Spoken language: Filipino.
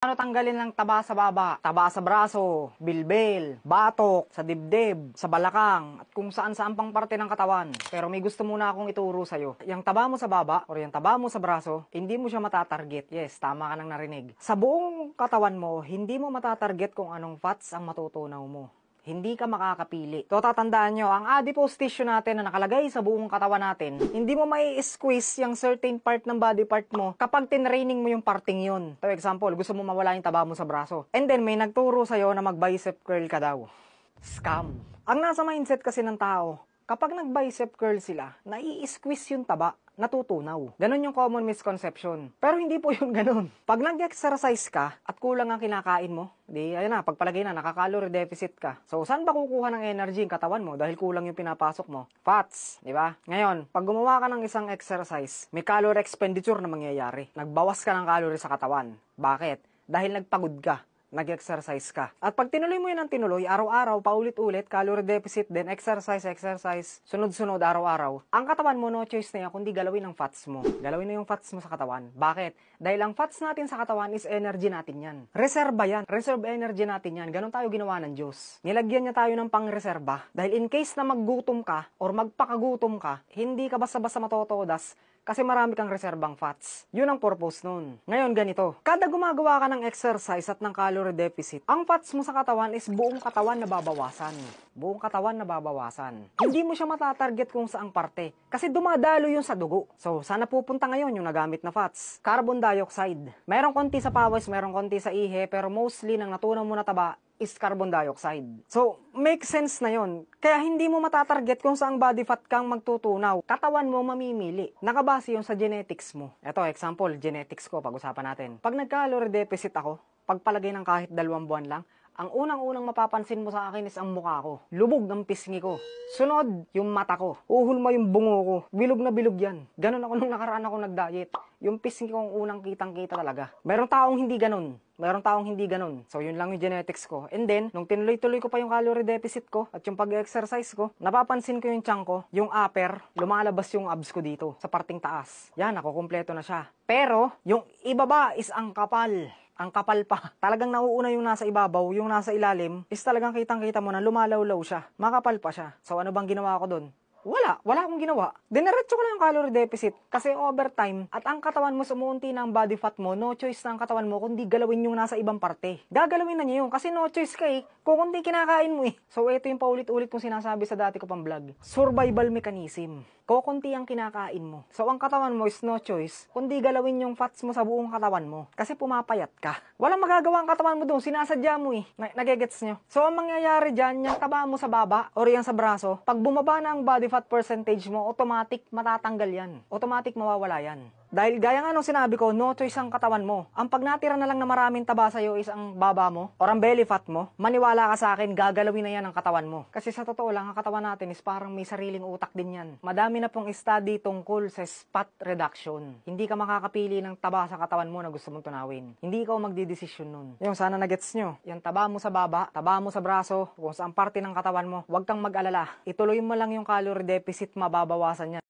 Paano tanggalin ng taba sa baba, taba sa braso, bilbil, batok, sa dibdib, sa balakang, at kung saan-saan pang parte ng katawan. Pero may gusto muna akong ituro sa'yo. Yung taba mo sa baba, or yung taba mo sa braso, hindi mo siya matatarget. Yes, tama ka nang narinig. Sa buong katawan mo, hindi mo matatarget kung anong fats ang matutunaw mo. Hindi ka makakapili. So, tatandaan nyo, ang adipose tissue natin na nakalagay sa buong katawan natin, hindi mo may squeeze yung certain part ng body part mo kapag tinraining mo yung parting yun. So, example, gusto mo mawala yung taba mo sa braso. And then, may nagturo sa'yo na mag-bicep curl ka daw. Scam. Ang nasa mindset kasi ng tao, kapag nag-bicep curl sila, nai-squeeze yung taba, natutunaw. Ganon yung common misconception. Pero hindi po yung ganon. Pag nag-exercise ka at kulang ang kinakain mo, di, ayun na, pagpalagay na, naka-calorie deficit ka. So, saan ba kukuha ng energy yung katawan mo dahil kulang yung pinapasok mo? Fats, di ba? Ngayon, pag gumawa ka ng isang exercise, may calorie expenditure na mangyayari. Nagbawas ka ng calorie sa katawan. Bakit? Dahil nagpagod ka. Nag-exercise ka. At pag tinuloy mo yun ng tinuloy, araw-araw, paulit-ulit, calorie deficit, then exercise, sunod-sunod, araw-araw, ang katawan mo, no choice na yan, kundi galawin ang fats mo. Galawin na yung fats mo sa katawan. Bakit? Dahil ang fats natin sa katawan is energy natin yan. Reserba yan. Reserve energy natin yan. Ganon tayo ginawa ng Diyos. Nilagyan niya tayo ng pang-reserba. Dahil in case na maggutom ka, or magpakagutom ka, hindi ka basta-basta matotodas, kasi marami kang reserbang fats. Yun ang purpose nun. Ngayon, ganito. Kada gumagawa ka ng exercise at ng calorie deficit, ang fats mo sa katawan is buong katawan na babawasan. Buong katawan na babawasan. Hindi mo siya matatarget kung saang parte. Kasi dumadalo yun sa dugo. So, sana pupunta ngayon yung nagamit na fats. Carbon dioxide. Merong konti sa pawis, merong konti sa ihe, pero mostly nang natunaw mo na taba, is carbon dioxide. So, make sense na yon. Kaya hindi mo matatarget kung saang body fat kang magtutunaw. Katawan mo mamimili. Nakabase yun sa genetics mo. Ito, example, genetics ko, pag-usapan natin. Pag nag-calorie deficit ako, pagpalagay ng kahit 2 buwan lang, ang unang-unang mapapansin mo sa akin is ang mukha ko. Lubog ng pisngi ko. Sunod, yung mata ko. Uhol mo yung bungo ko. Bilog na bilog yan. Ganon ako nung nakaraan ako nag-diet. Yung pisngi ko ang unang kitang-kita talaga. Merong taong hindi ganon. Merong taong hindi ganon. So, yun lang yung genetics ko. And then, nung tinuloy-tuloy ko pa yung calorie deficit ko at yung pag-exercise ko, napapansin ko yung tiyan ko, yung upper, lumalabas yung abs ko dito sa parting taas. Yan, nakukumpleto na siya. Pero, yung ibaba is ang kapal. Ang kapal pa. Talagang nauuna yung nasa ibabaw, yung nasa ilalim, is talagang kitang-kita mo na lumalawlaw siya. Makapal pa siya. So, ano bang ginawa ko dun? Wala akong ginawa. Dineretso ko na yung calorie deficit kasi overtime at ang katawan mo sumuunti na ang body fat mo, no choice na ang katawan mo kundi galawin yung nasa ibang parte. Gagalawin na niya yun kasi no choice ka eh, kung kundi kinakain mo eh. So ito yung paulit-ulit kong sinasabi sa dati ko pang vlog. Survival mechanism. Kukunti ang kinakain mo. So ang katawan mo is no choice kundi galawin yung fats mo sa buong katawan mo kasi pumapayat ka. Walang magagawa ang katawan mo doon, sinasadya mo eh. Nagegets nyo? So ang mangyayari dyan, yung taba mo sa baba or yung sa braso, pag bumaba na ang body fat percentage mo, automatic matatanggal yan. Automatic mawawala yan. Dahil gaya nga nung sinabi ko, no choice ang katawan mo. Ang pag natira na lang na maraming taba sa'yo is ang baba mo or ang belly fat mo, maniwala ka sa akin, gagalawin na yan ang katawan mo. Kasi sa totoo lang, ang katawan natin is parang may sariling utak din yan. Madami na pong study tungkol sa fat reduction. Hindi ka makakapili ng taba sa katawan mo na gusto mong tunawin. Hindi ikaw magdidesisyon nun. Yung sana nagets nyo, yung taba mo sa baba, taba mo sa braso, kung saan parte ng katawan mo, huwag kang mag-alala. Ituloy mo lang yung calorie deficit, mababawasan yan.